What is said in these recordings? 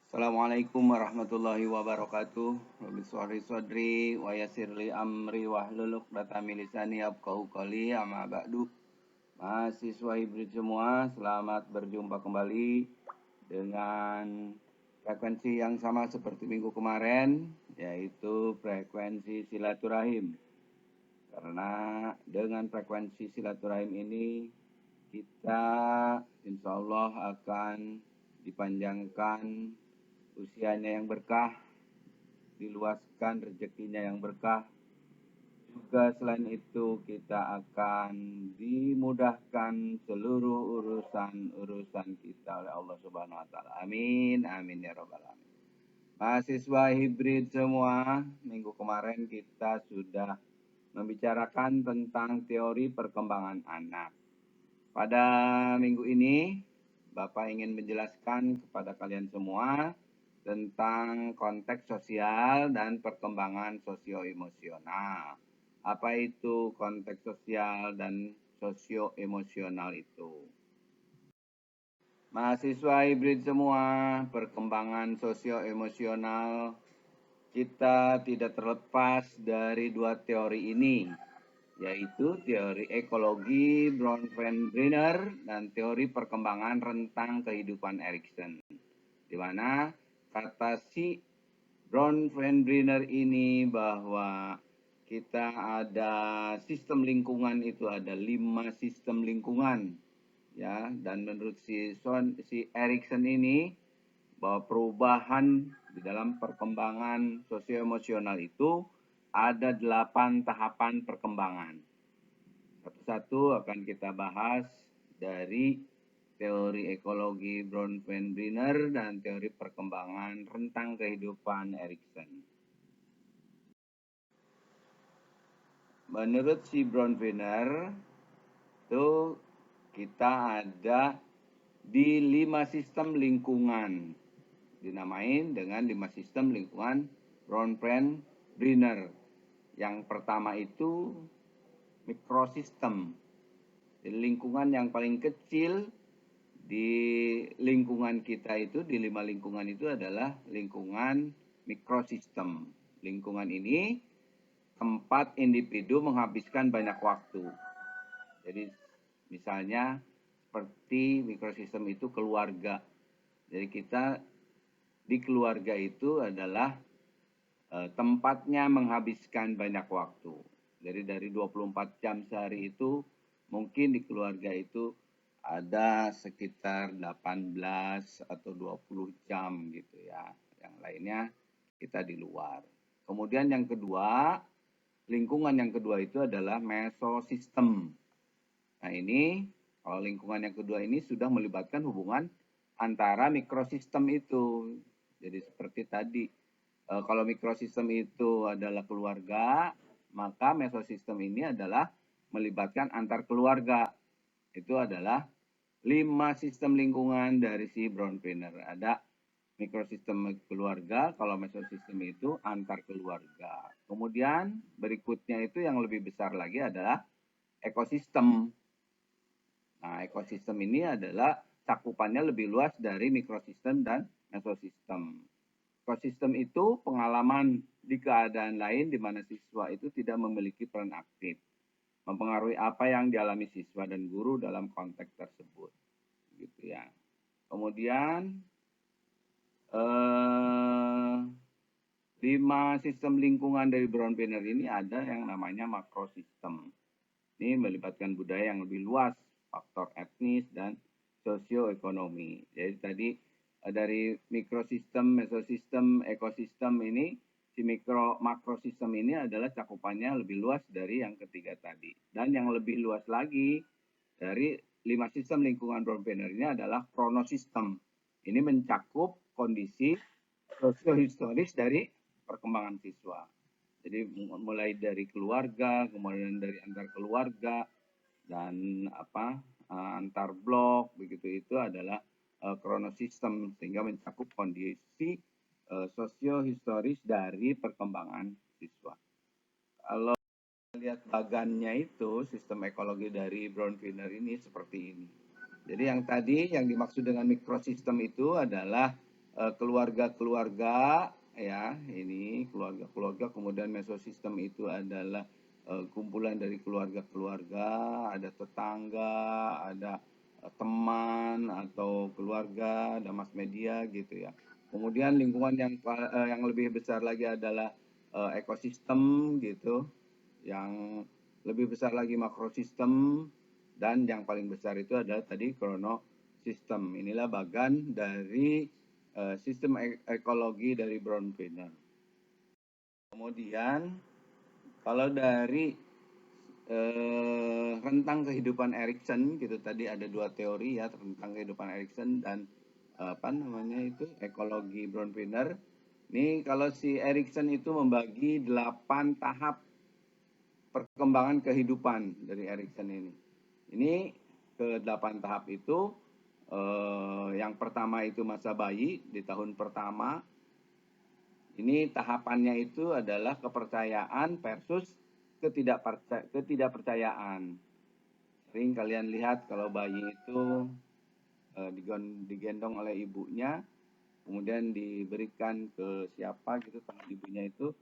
Assalamualaikum warahmatullahi wabarakatuh. Rabbi shrah sadri wa yassir li amri wahlul 'uqdatam min lisani yafqahu qawli. Amma ba'du. Mahasiswa hibrid semua, selamat berjumpa kembali dengan frekuensi yang sama seperti minggu kemarin, yaitu frekuensi silaturahim. Karena dengan frekuensi silaturahim ini kita insya Allah akan dipanjangkan usianya yang berkah, diluaskan rezekinya yang berkah. Juga selain itu kita akan dimudahkan seluruh urusan kita oleh Allah Subhanahu wa taala. Amin, amin ya rabbal alamin. Mahasiswa hibrid semua, minggu kemarin kita sudah membicarakan tentang teori perkembangan anak. Pada minggu ini, Bapak ingin menjelaskan kepada kalian semua tentang konteks sosial dan perkembangan sosio-emosional. Apa itu konteks sosial dan sosio-emosional itu? Mahasiswa hibrid semua, perkembangan sosio-emosional kita tidak terlepas dari dua teori ini, yaitu teori ekologi Bronfenbrenner dan teori perkembangan rentang kehidupan Erikson. Di mana kata si Bronfenbrenner ini bahwa kita ada sistem lingkungan itu ada 5 sistem lingkungan, ya, dan menurut si Erikson ini bahwa perubahan di dalam perkembangan sosio-emosional itu ada 8 tahapan perkembangan. Satu-satu akan kita bahas dari teori ekologi Bronfenbrenner dan teori perkembangan rentang kehidupan Erikson. Menurut si Bronfenbrenner itu kita ada di 5 sistem lingkungan, dinamain dengan 5 sistem lingkungan Bronfenbrenner. Yang pertama itu mikrosistem. Jadi lingkungan yang paling kecil di lingkungan kita itu, di 5 lingkungan itu adalah lingkungan mikrosistem. Lingkungan ini tempat individu menghabiskan banyak waktu. Jadi misalnya seperti mikrosistem itu keluarga. Jadi kita di keluarga itu adalah tempatnya menghabiskan banyak waktu. Jadi dari 24 jam sehari itu mungkin di keluarga itu ada sekitar 18 atau 20 jam gitu ya. Yang lainnya kita di luar. Kemudian yang kedua, lingkungan yang kedua itu adalah mesosistem. Nah ini, kalau lingkungan yang kedua ini sudah melibatkan hubungan antara mikrosistem itu. Jadi seperti tadi, kalau mikrosistem itu adalah keluarga, maka mesosistem ini adalah melibatkan antar keluarga. Itu adalah 5 sistem lingkungan dari si Bronfenbrenner. Ada mikrosistem keluarga, kalau mesosistem itu antar keluarga. Kemudian berikutnya itu yang lebih besar lagi adalah ekosistem. Nah, ekosistem ini adalah cakupannya lebih luas dari mikrosistem dan mesosistem. Ekosistem itu pengalaman di keadaan lain di mana siswa itu tidak memiliki peran aktif, mempengaruhi apa yang dialami siswa dan guru dalam konteks tersebut, gitu ya. Kemudian 5 sistem lingkungan dari Bronfenbrenner ini ada yang namanya makrosistem. Ini melibatkan budaya yang lebih luas, faktor etnis dan sosioekonomi. Jadi tadi dari mikrosistem, mesosistem, ekosistem ini, si makrosistem ini adalah cakupannya lebih luas dari yang ketiga tadi. Dan yang lebih luas lagi dari 5 sistem lingkungan Bronfenbrenner ini adalah kronosistem. Ini mencakup kondisi sosiohistoris dari perkembangan siswa. Jadi mulai dari keluarga, kemudian dari antar keluarga, dan antar blok, begitu itu adalah kronosistem, sehingga mencakup kondisi sosiohistoris dari perkembangan siswa. Kalau lihat bagannya itu, sistem ekologi dari Bronfenbrenner ini seperti ini. Jadi yang tadi yang dimaksud dengan mikrosistem itu adalah keluarga-keluarga, ya, ini keluarga-keluarga, kemudian mesosistem itu adalah kumpulan dari keluarga-keluarga, ada tetangga, ada teman atau keluarga, ada mass media gitu ya. Kemudian lingkungan yang lebih besar lagi adalah ekosistem gitu, yang lebih besar lagi makrosistem, dan yang paling besar itu adalah tadi kronosistem. Inilah bagian dari sistem ekologi dari Brownian. Kemudian kalau dari rentang kehidupan Erikson gitu, tadi ada dua teori ya, tentang kehidupan Erikson dan apa namanya itu ekologi Brownian. Ini kalau si Erikson itu membagi 8 tahap perkembangan kehidupan dari Erikson ini. Ini ke 8 tahap itu yang pertama itu masa bayi di tahun pertama. Ini tahapannya itu adalah kepercayaan versus ketidakpercayaan. Sering kalian lihat kalau bayi itu digendong oleh ibunya, kemudian diberikan ke siapa gitu teman ibunya itu,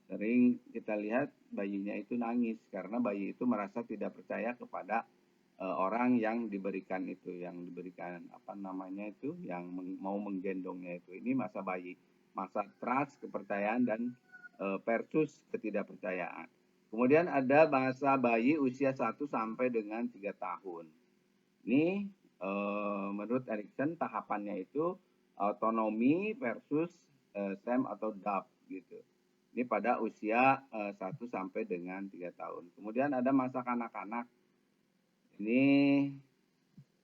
sering kita lihat bayinya itu nangis karena bayi itu merasa tidak percaya kepada orang yang diberikan itu, yang diberikan apa namanya itu, yang mau menggendongnya itu. Ini masa bayi, masa trust, kepercayaan, dan versus ketidakpercayaan. Kemudian ada masa bayi usia 1 sampai dengan 3 tahun. Ini menurut Erikson tahapannya itu autonomi versus SEM atau DAP gitu. Ini pada usia 1 sampai dengan 3 tahun. Kemudian ada masa kanak-kanak. Ini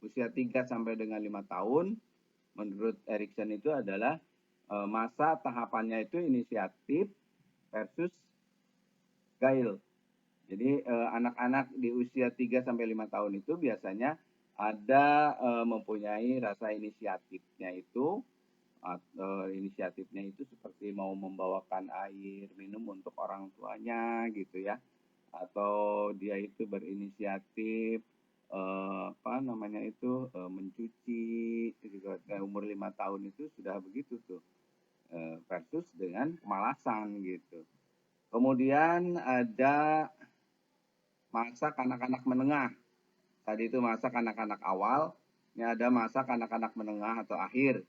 usia 3 sampai dengan 5 tahun. Menurut Erikson itu adalah masa tahapannya itu inisiatif versus gail. Jadi anak-anak di usia 3 sampai 5 tahun itu biasanya ada mempunyai rasa inisiatifnya itu, inisiatifnya itu seperti mau membawakan air minum untuk orang tuanya gitu ya, atau dia itu berinisiatif apa namanya itu mencuci gitu. Umur 5 tahun itu sudah begitu tuh, versus dengan kemalasan gitu. Kemudian ada masa kanak-kanak menengah. Tadi itu masa kanak-kanak awal, ini ada masa kanak-kanak menengah atau akhir.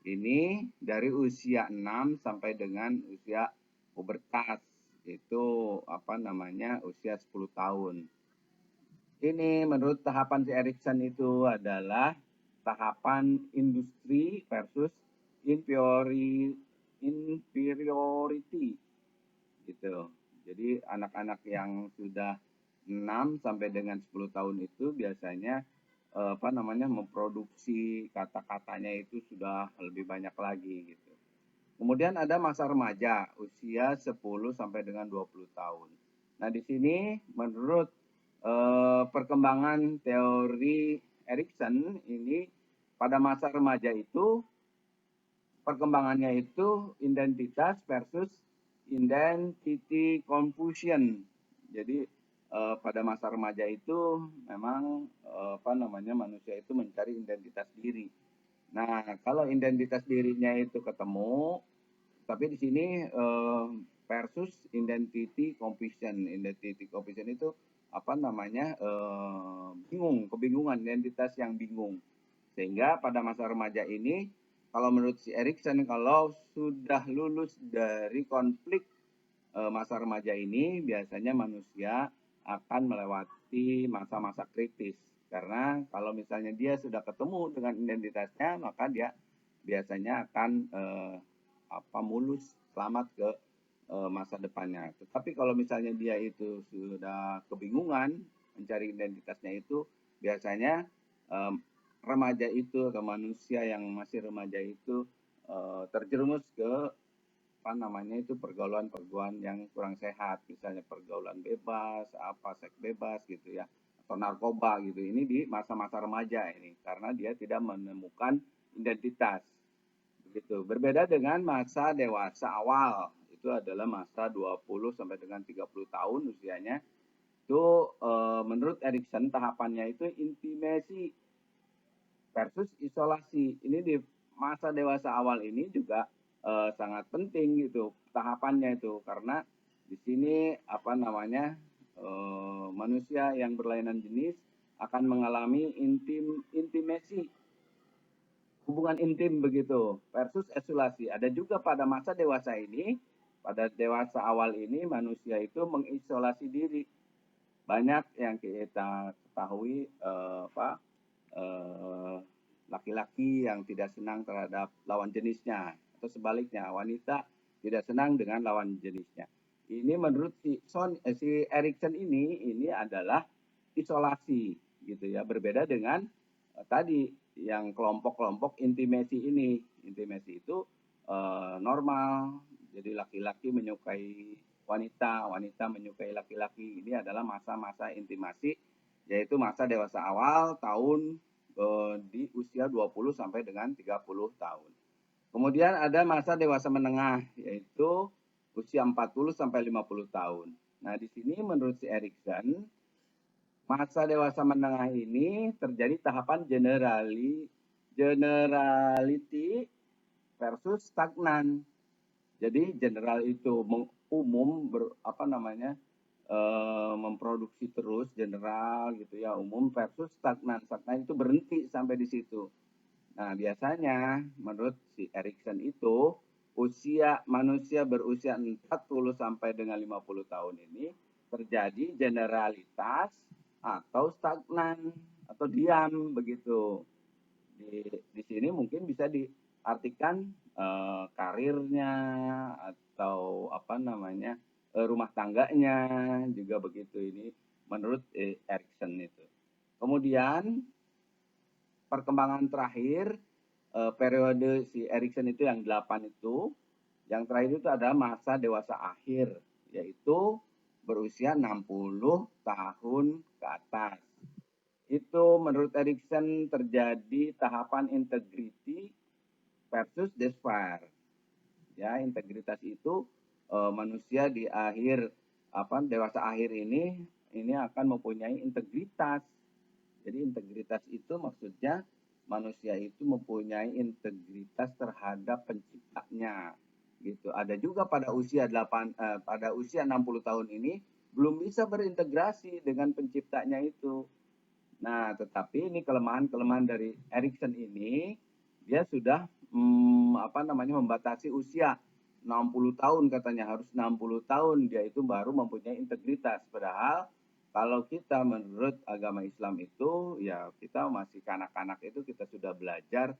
Ini dari usia 6 sampai dengan usia pubertas. Itu apa namanya? Usia 10 tahun. Ini menurut tahapan si Erikson itu adalah tahapan industri versus inferiority gitu. Jadi anak-anak yang sudah 6 sampai dengan 10 tahun itu biasanya apa namanya memproduksi kata-katanya itu sudah lebih banyak lagi gitu. Kemudian ada masa remaja usia 10 sampai dengan 20 tahun. Nah, di sini menurut perkembangan teori Erikson ini pada masa remaja itu perkembangannya itu identitas versus identity confusion. Jadi pada masa remaja itu memang apa namanya manusia itu mencari identitas diri. Nah, kalau identitas dirinya itu ketemu, tapi di sini versus identity confusion. Identity confusion itu apa namanya bingung, kebingungan, identitas yang bingung. Sehingga pada masa remaja ini, kalau menurut si Erikson, kalau sudah lulus dari konflik masa remaja ini, biasanya manusia akan melewati masa-masa kritis. Karena kalau misalnya dia sudah ketemu dengan identitasnya, maka dia biasanya akan mulus, selamat ke masa depannya. Tetapi kalau misalnya dia itu sudah kebingungan mencari identitasnya itu, biasanya remaja itu atau manusia yang masih remaja itu terjerumus ke apa namanya itu pergaulan-pergaulan yang kurang sehat, misalnya pergaulan bebas, seks bebas gitu ya, atau narkoba gitu. Ini di masa-masa remaja ini karena dia tidak menemukan identitas. Begitu. Berbeda dengan masa dewasa awal, itu adalah masa 20 sampai dengan 30 tahun usianya. Itu menurut Erikson tahapannya itu intimasi versus isolasi. Ini di masa dewasa awal ini juga sangat penting gitu tahapannya itu, karena di sini apa namanya manusia yang berlainan jenis akan mengalami intimasi, hubungan intim begitu, versus isolasi. Ada juga pada masa dewasa ini, pada dewasa awal ini manusia itu mengisolasi diri. Banyak yang kita ketahui laki-laki yang tidak senang terhadap lawan jenisnya, atau sebaliknya wanita tidak senang dengan lawan jenisnya. Ini menurut si Erikson ini adalah isolasi gitu ya, berbeda dengan tadi yang kelompok-kelompok intimasi ini. Intimasi itu normal, jadi laki-laki menyukai wanita, wanita menyukai laki-laki. Ini adalah masa-masa intimasi, yaitu masa dewasa awal tahun di usia 20 sampai dengan 30 tahun. Kemudian ada masa dewasa menengah, yaitu usia 40 sampai 50 tahun. Nah, di sini menurut si Erikson, masa dewasa menengah ini terjadi tahapan generality versus stagnan. Jadi general itu umum memproduksi terus general gitu ya, umum, versus stagnan. Stagnan itu berhenti sampai di situ. Nah, biasanya menurut si Erikson itu usia manusia berusia 40 sampai dengan 50 tahun ini terjadi generalitas atau stagnan atau diam begitu. Di sini mungkin bisa diartikan karirnya atau rumah tangganya juga begitu, ini menurut Erikson itu. Kemudian perkembangan terakhir periode si Erikson itu yang 8 itu, yang terakhir itu adalah masa dewasa akhir, yaitu berusia 60 tahun ke atas. Itu menurut Erikson terjadi tahapan integrity versus despair. Ya, integritas itu manusia di akhir dewasa akhir ini akan mempunyai integritas. Jadi integritas itu maksudnya manusia itu mempunyai integritas terhadap penciptanya gitu. Ada juga pada usia 60 tahun ini belum bisa berintegrasi dengan penciptanya itu. Nah, tetapi ini kelemahan dari Erikson ini, dia sudah membatasi usia 60 tahun, katanya harus 60 tahun dia itu baru mempunyai integritas. Padahal kalau kita menurut agama Islam itu ya kita masih kanak-kanak, itu kita sudah belajar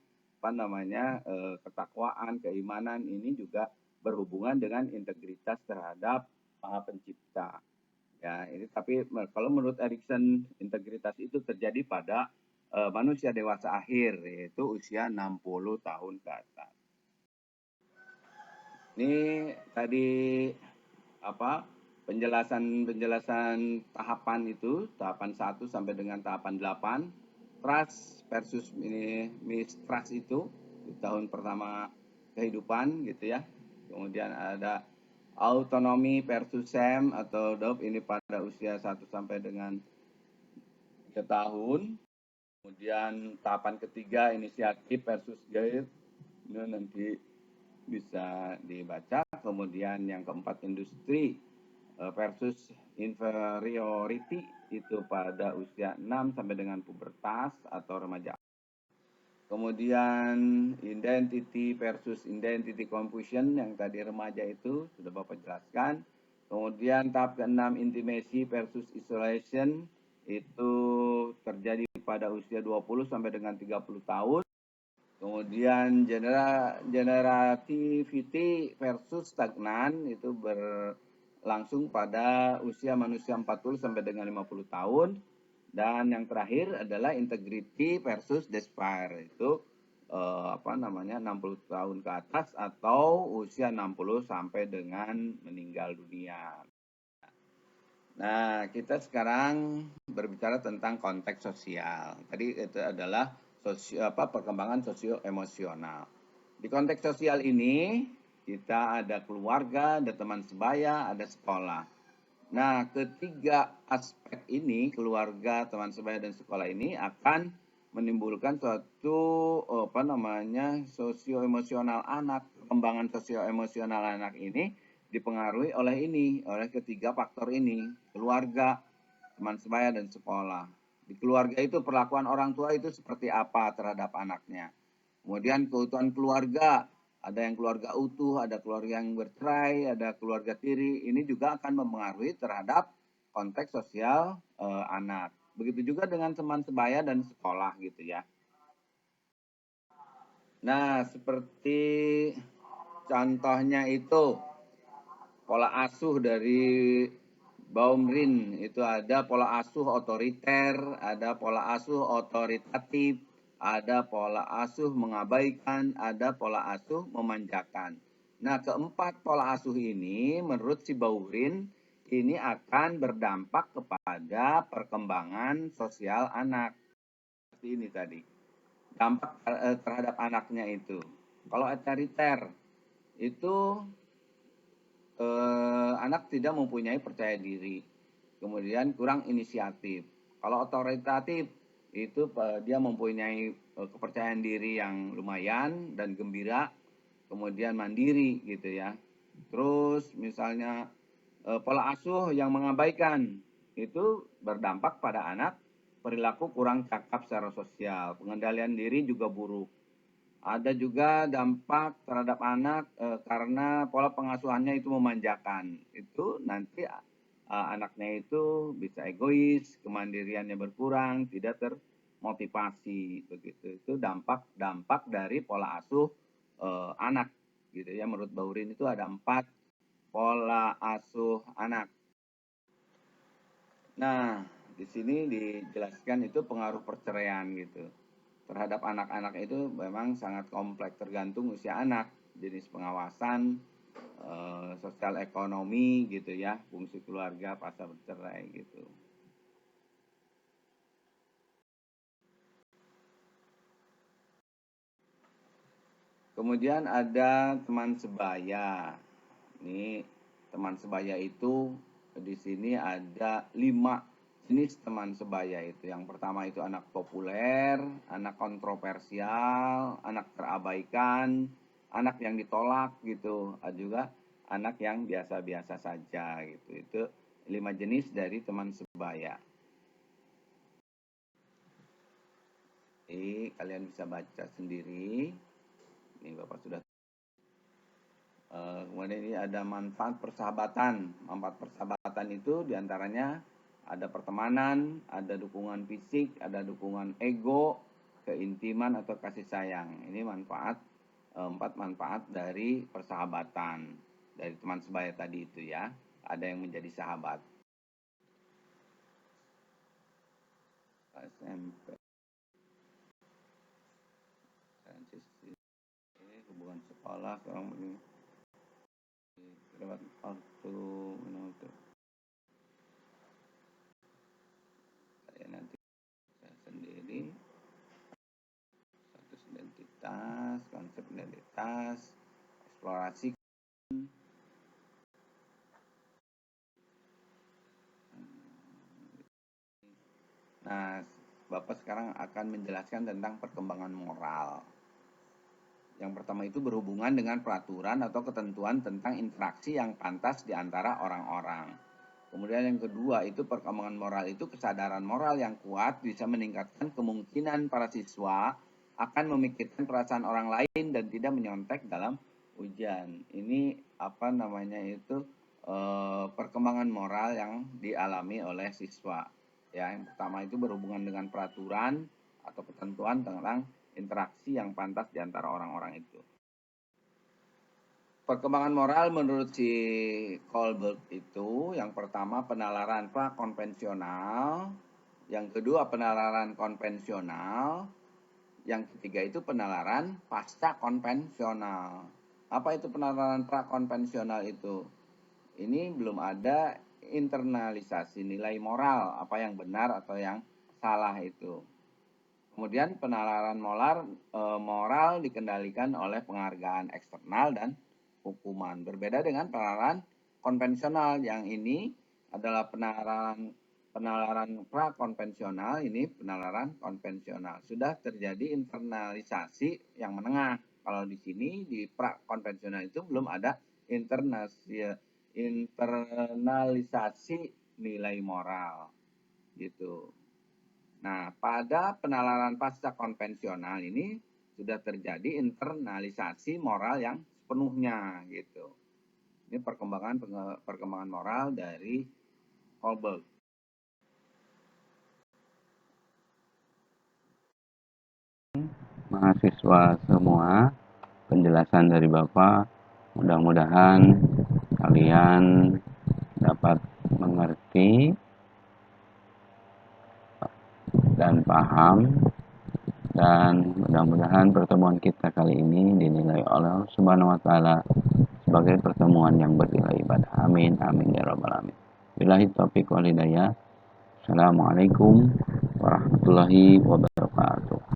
ketakwaan, keimanan, ini juga berhubungan dengan integritas terhadap Maha Pencipta. Ya, ini tapi kalau menurut Erikson integritas itu terjadi pada manusia dewasa akhir, yaitu usia 60 tahun ke atas. Ini tadi penjelasan tahapan itu, tahapan 1 sampai dengan tahapan 8. Trust versus mistrust itu di tahun pertama kehidupan gitu ya. Kemudian ada autonomi versus SEM atau DOP, ini pada usia 1 sampai dengan 3 tahun. Kemudian tahapan ketiga inisiatif versus guide, ini nanti bisa dibaca. Kemudian yang keempat industri versus inferiority, itu pada usia 6 sampai dengan pubertas atau remaja. Kemudian identity versus identity confusion, yang tadi remaja itu sudah Bapak jelaskan. Kemudian tahap ke-6 intimacy versus isolation, itu terjadi pada usia 20 sampai dengan 30 tahun. Kemudian generativity versus stagnan, itu berlangsung pada usia manusia 40 sampai dengan 50 tahun. Dan yang terakhir adalah integrity versus despair, itu 60 tahun ke atas atau usia 60 sampai dengan meninggal dunia. Nah, kita sekarang berbicara tentang konteks sosial. Tadi itu adalah perkembangan sosio-emosional. Di konteks sosial ini kita ada keluarga, ada teman sebaya, ada sekolah. Nah, ketiga aspek ini, keluarga, teman sebaya, dan sekolah ini akan menimbulkan suatu sosio-emosional anak. Perkembangan sosio-emosional anak ini dipengaruhi oleh ketiga faktor ini: keluarga, teman sebaya, dan sekolah. Di keluarga itu perlakuan orang tua itu seperti apa terhadap anaknya. Kemudian keutuhan keluarga, ada yang keluarga utuh, ada keluarga yang bercerai, ada keluarga tiri. Ini juga akan mempengaruhi terhadap konteks sosial anak. Begitu juga dengan teman sebaya dan sekolah gitu ya. Nah, seperti contohnya itu pola asuh dari Baumrin, itu ada pola asuh otoriter, ada pola asuh otoritatif, ada pola asuh mengabaikan, ada pola asuh memanjakan. Nah, keempat pola asuh ini menurut si Baurin ini akan berdampak kepada perkembangan sosial anak. Seperti ini tadi. Dampak terhadap anaknya itu. Kalau otoriter itu anak tidak mempunyai percaya diri, kemudian kurang inisiatif. Kalau otoritatif itu dia mempunyai kepercayaan diri yang lumayan dan gembira, kemudian mandiri gitu ya. Terus misalnya pola asuh yang mengabaikan itu berdampak pada anak perilaku kurang cakap secara sosial, pengendalian diri juga buruk. Ada juga dampak terhadap anak karena pola pengasuhannya itu memanjakan. Itu nanti anaknya itu bisa egois, kemandiriannya berkurang, tidak termotivasi begitu. Itu dampak dari pola asuh anak gitu ya. Menurut Baurin itu ada 4 pola asuh anak. Nah, di sini dijelaskan itu pengaruh perceraian gitu. Terhadap anak-anak itu memang sangat kompleks, tergantung usia anak, jenis pengawasan, sosial ekonomi gitu ya, fungsi keluarga pasca bercerai gitu. Kemudian ada teman sebaya. Ini teman sebaya itu di sini ada 5 jenis teman sebaya itu. Yang pertama itu anak populer, anak kontroversial, anak terabaikan, anak yang ditolak gitu. Ada juga anak yang biasa-biasa saja gitu. Itu 5 jenis dari teman sebaya. Jadi kalian bisa baca sendiri. Ini Bapak sudah. Kemudian ini ada manfaat persahabatan. Manfaat persahabatan itu diantaranya ada pertemanan, ada dukungan fisik, ada dukungan ego, keintiman atau kasih sayang. Ini manfaat 4 manfaat dari persahabatan dari teman sebaya tadi itu ya. Ada yang menjadi sahabat. SMP. Ini hubungan sekolah kurang begini. Lewat waktu saya nanti saya sendiri status identitas, konsep identitas, eksplorasi. Nah, Bapak sekarang akan menjelaskan tentang perkembangan moral. Yang pertama itu berhubungan dengan peraturan atau ketentuan tentang interaksi yang pantas di antara orang-orang. Kemudian yang kedua itu perkembangan moral itu kesadaran moral yang kuat bisa meningkatkan kemungkinan para siswa akan memikirkan perasaan orang lain dan tidak menyontek dalam ujian. Ini apa namanya itu perkembangan moral yang dialami oleh siswa. Ya, yang pertama itu berhubungan dengan peraturan atau ketentuan tentang interaksi yang pantas di antara orang-orang itu. Perkembangan moral menurut si Kohlberg itu yang pertama penalaran prakonvensional, yang kedua penalaran konvensional, yang ketiga itu penalaran pasca konvensional. Apa itu penalaran prakonvensional itu? Ini belum ada internalisasi nilai moral, apa yang benar atau yang salah itu. Kemudian penalaran moral dikendalikan oleh penghargaan eksternal dan hukuman. Berbeda dengan penalaran konvensional yang ini adalah penalaran penalaran prakonvensional, ini penalaran konvensional. Sudah terjadi internalisasi yang menengah. Kalau di sini di prakonvensional itu belum ada internalisasi nilai moral gitu. Nah, pada penalaran pasca konvensional ini sudah terjadi internalisasi moral yang sepenuhnya gitu. Ini perkembangan moral dari Holberg. Mahasiswa semua, penjelasan dari Bapak mudah-mudahan kalian dapat mengerti dan paham, dan mudah-mudahan pertemuan kita kali ini dinilai oleh Allah Subhanahu wa taala sebagai pertemuan yang bernilai ibadah. Amin amin ya rabbal alamin. Billahi taufiq wal hidayah. Assalamualaikum warahmatullahi wabarakatuh.